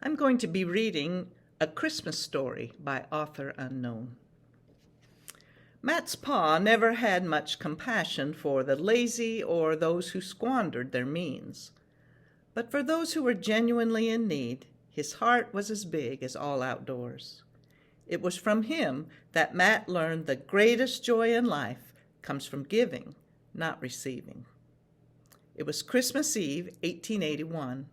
I'm going to be reading A Christmas Story by author unknown. Matt's pa never had much compassion for the lazy or those who squandered their means. But for those who were genuinely in need, his heart was as big as all outdoors. It was from him that Matt learned the greatest joy in life comes from giving, not receiving. It was Christmas Eve, 1881.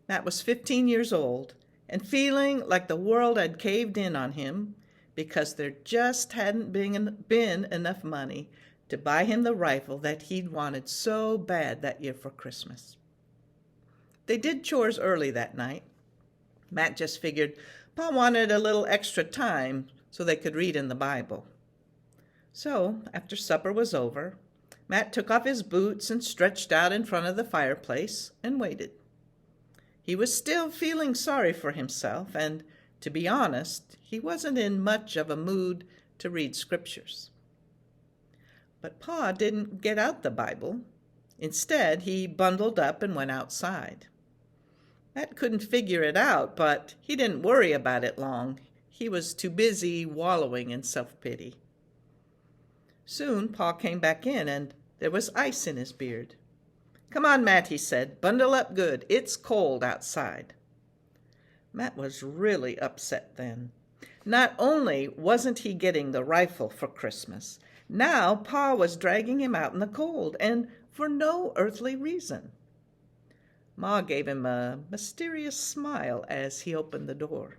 Matt was 15 years old and feeling like the world had caved in on him because there just hadn't been enough money to buy him the rifle that he'd wanted so bad that year for Christmas. They did chores early that night. Matt just figured Pa wanted a little extra time so they could read in the Bible. So, after supper was over, Matt took off his boots and stretched out in front of the fireplace and waited. He was still feeling sorry for himself, and, to be honest, he wasn't in much of a mood to read scriptures. But Pa didn't get out the Bible. Instead, he bundled up and went outside. Matt couldn't figure it out, but he didn't worry about it long. He was too busy wallowing in self-pity. Soon Pa came back in, and there was ice in his beard. "Come on, Matt," he said. "Bundle up good. It's cold outside." Matt was really upset then. Not only wasn't he getting the rifle for Christmas, now Pa was dragging him out in the cold, and for no earthly reason. Ma gave him a mysterious smile as he opened the door.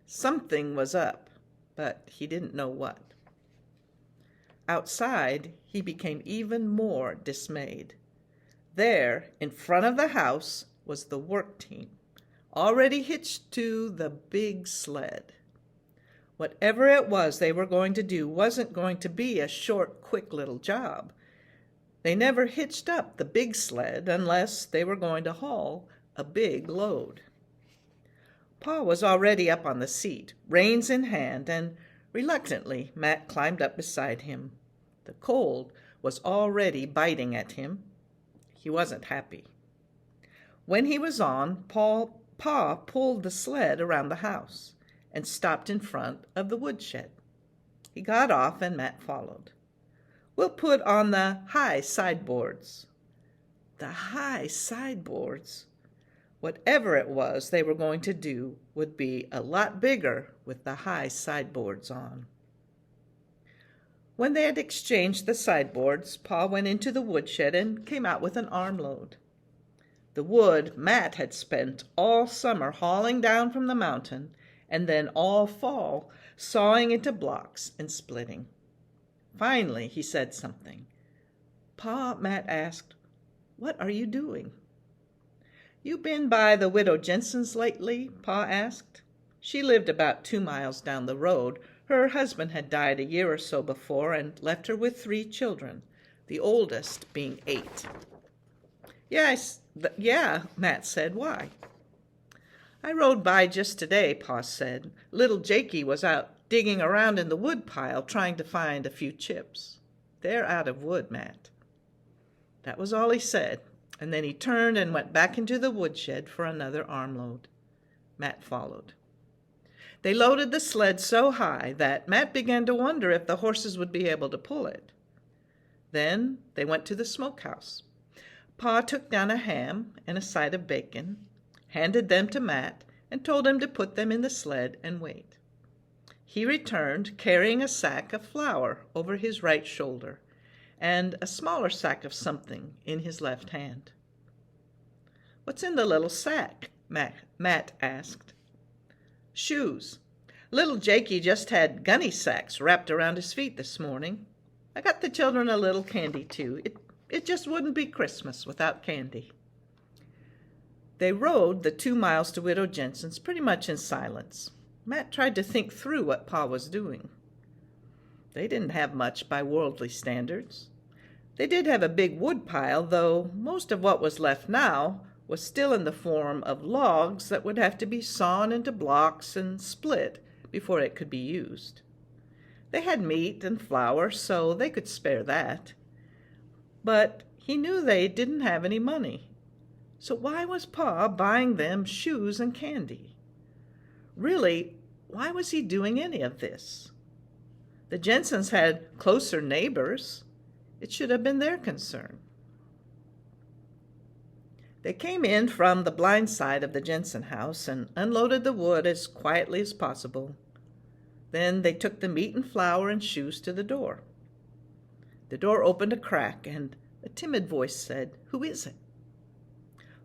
Something was up, but he didn't know what. Outside, he became even more dismayed. There, in front of the house, was the work team, already hitched to the big sled. Whatever it was they were going to do wasn't going to be a short, quick little job. They never hitched up the big sled unless they were going to haul a big load. Pa was already up on the seat, reins in hand, and reluctantly Matt climbed up beside him. The cold was already biting at him. He wasn't happy. When he was on, Pa pulled the sled around the house and stopped in front of the woodshed. He got off and Matt followed. "We'll put on the high sideboards." The high sideboards? Whatever it was they were going to do would be a lot bigger with the high sideboards on. When they had exchanged the sideboards, Pa went into the woodshed and came out with an armload. The wood Matt had spent all summer hauling down from the mountain and then all fall sawing into blocks and splitting. Finally, he said something. "Pa," Matt asked, "what are you doing?" "You been by the widow Jensen's lately?" Pa asked. She lived about 2 miles down the road. Her husband had died a year or so before and left her with 3 children, the oldest being 8. Yeah, Matt said. "Why?" "I rode by just today," Pa said. "Little Jakey was out digging around in the wood pile trying to find a few chips. They're out of wood, Matt." That was all he said, and then he turned and went back into the woodshed for another armload. Matt followed. They loaded the sled so high that Matt began to wonder if the horses would be able to pull it. Then they went to the smokehouse. Pa took down a ham and a side of bacon, handed them to Matt, and told him to put them in the sled and wait. He returned carrying a sack of flour over his right shoulder and a smaller sack of something in his left hand. "What's in the little sack?" Matt asked. "Shoes. Little Jakey just had gunny sacks wrapped around his feet this morning. I got the children a little candy, too. It just wouldn't be Christmas without candy." They rode the 2 miles to Widow Jensen's pretty much in silence. Matt tried to think through what Pa was doing. They didn't have much by worldly standards. They did have a big wood pile, though most of what was left now was still in the form of logs that would have to be sawn into blocks and split before it could be used. They had meat and flour, so they could spare that. But he knew they didn't have any money. So why was Pa buying them shoes and candy? Really, why was he doing any of this? The Jensens had closer neighbors. It should have been their concern. They came in from the blind side of the Jensen house and unloaded the wood as quietly as possible. Then they took the meat and flour and shoes to the door. The door opened a crack, and a timid voice said, "Who is it?"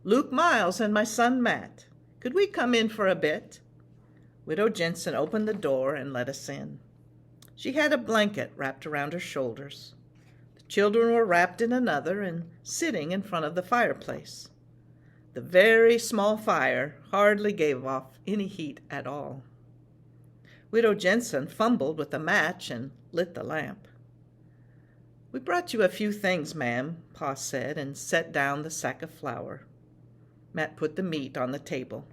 "Luke Miles and my son Matt. Could we come in for a bit?" Widow Jensen opened the door and let us in. She had a blanket wrapped around her shoulders. The children were wrapped in another and sitting in front of the fireplace. The very small fire hardly gave off any heat at all. Widow Jensen fumbled with a match and lit the lamp. "We brought you a few things, ma'am," Pa said, and set down the sack of flour. Matt put the meat on the table.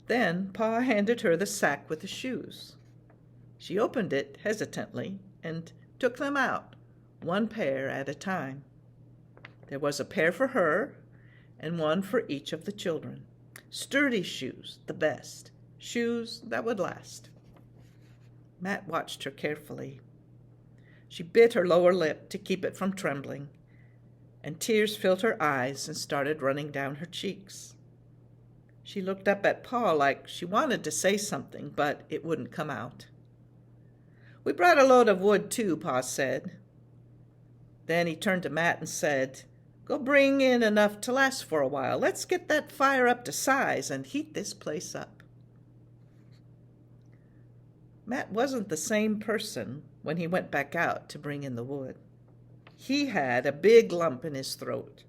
Then Pa handed her the sack with the shoes. She opened it hesitantly and took them out, one pair at a time. There was a pair for her and one for each of the children. Sturdy shoes, the best. Shoes that would last. Matt watched her carefully. She bit her lower lip to keep it from trembling, and tears filled her eyes and started running down her cheeks. She looked up at Pa like she wanted to say something, but it wouldn't come out. "We brought a load of wood, too," Pa said. Then he turned to Matt and said, "Go bring in enough to last for a while. Let's get that fire up to size and heat this place up." Matt wasn't the same person when he went back out to bring in the wood. He had a big lump in his throat,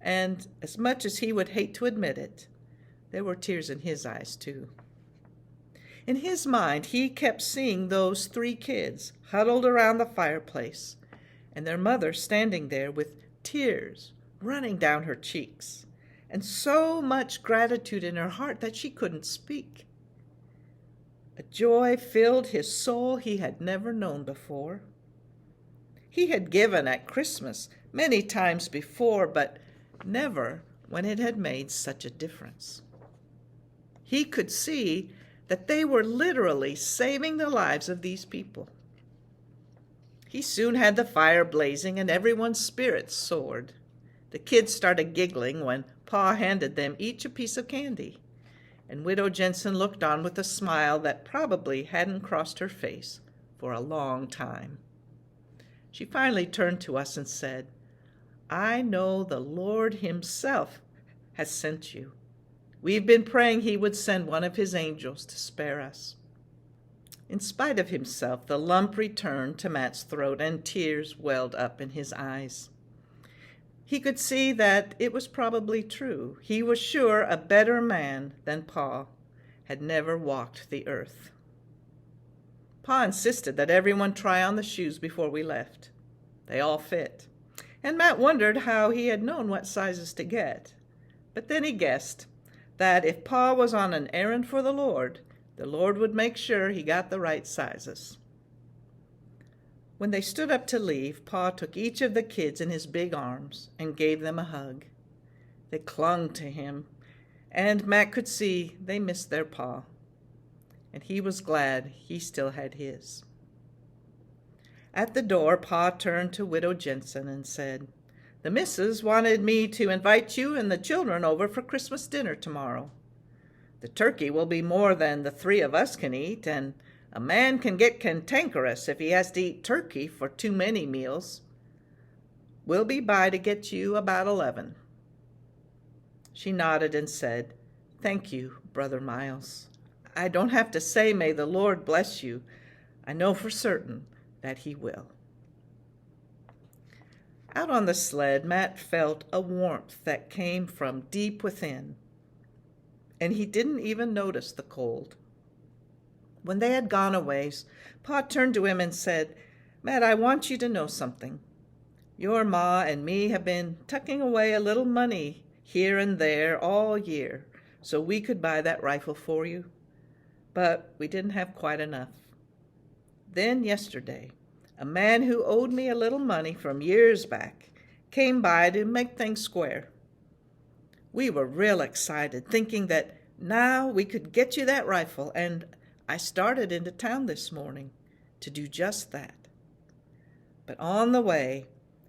and as much as he would hate to admit it, there were tears in his eyes, too. In his mind, he kept seeing those 3 kids huddled around the fireplace, and their mother standing there with tears running down her cheeks, and so much gratitude in her heart that she couldn't speak. A joy filled his soul he had never known before. He had given at Christmas many times before, but never when it had made such a difference. He could see that they were literally saving the lives of these people. He soon had the fire blazing and everyone's spirits soared. The kids started giggling when Pa handed them each a piece of candy, and Widow Jensen looked on with a smile that probably hadn't crossed her face for a long time. She finally turned to us and said, "I know the Lord Himself has sent you. We've been praying He would send one of His angels to spare us." In spite of himself, the lump returned to Matt's throat and tears welled up in his eyes. He could see that it was probably true. He was sure a better man than Pa had never walked the earth. Pa insisted that everyone try on the shoes before we left. They all fit, and Matt wondered how he had known what sizes to get. But then he guessed that if Pa was on an errand for the Lord would make sure he got the right sizes. When they stood up to leave, Pa took each of the kids in his big arms and gave them a hug. They clung to him, and Matt could see they missed their Pa, and he was glad he still had his. At the door, Pa turned to Widow Jensen and said, "The missus wanted me to invite you and the children over for Christmas dinner tomorrow. The turkey will be more than the 3 of us can eat, and a man can get cantankerous if he has to eat turkey for too many meals. We'll be by to get you about 11. She nodded and said, "Thank you, Brother Miles. I don't have to say, 'May the Lord bless you.' I know for certain that He will." Out on the sled, Matt felt a warmth that came from deep within, and he didn't even notice the cold. When they had gone a ways, Pa turned to him and said, "Matt, I want you to know something. Your Ma and me have been tucking away a little money here and there all year so we could buy that rifle for you, but we didn't have quite enough. Then yesterday, a man who owed me a little money from years back came by to make things square. We were real excited, thinking that now we could get you that rifle, and I started into town this morning to do just that. But on the way,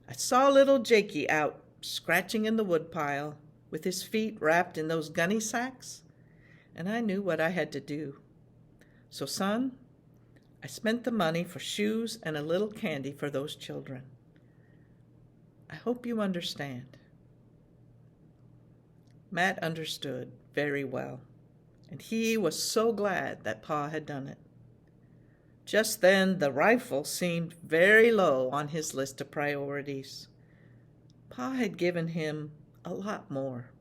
I saw little Jakey out scratching in the woodpile with his feet wrapped in those gunny sacks, and I knew what I had to do. So, son, I spent the money for shoes and a little candy for those children. I hope you understand. Matt understood very well, and he was so glad that Pa had done it. Just then, the rifle seemed very low on his list of priorities. Pa had given him a lot more.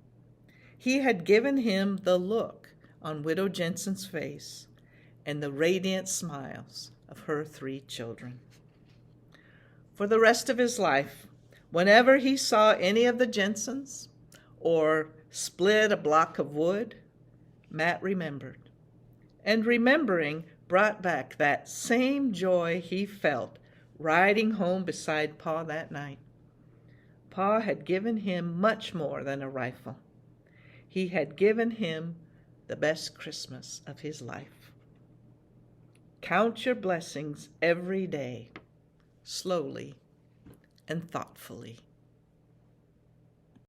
He had given him the look on Widow Jensen's face and the radiant smiles of her 3 children. For the rest of his life, whenever he saw any of the Jensens or split a block of wood, Matt remembered. And remembering brought back that same joy he felt riding home beside Pa that night. Pa had given him much more than a rifle. He had given him the best Christmas of his life. Count your blessings every day, slowly and thoughtfully.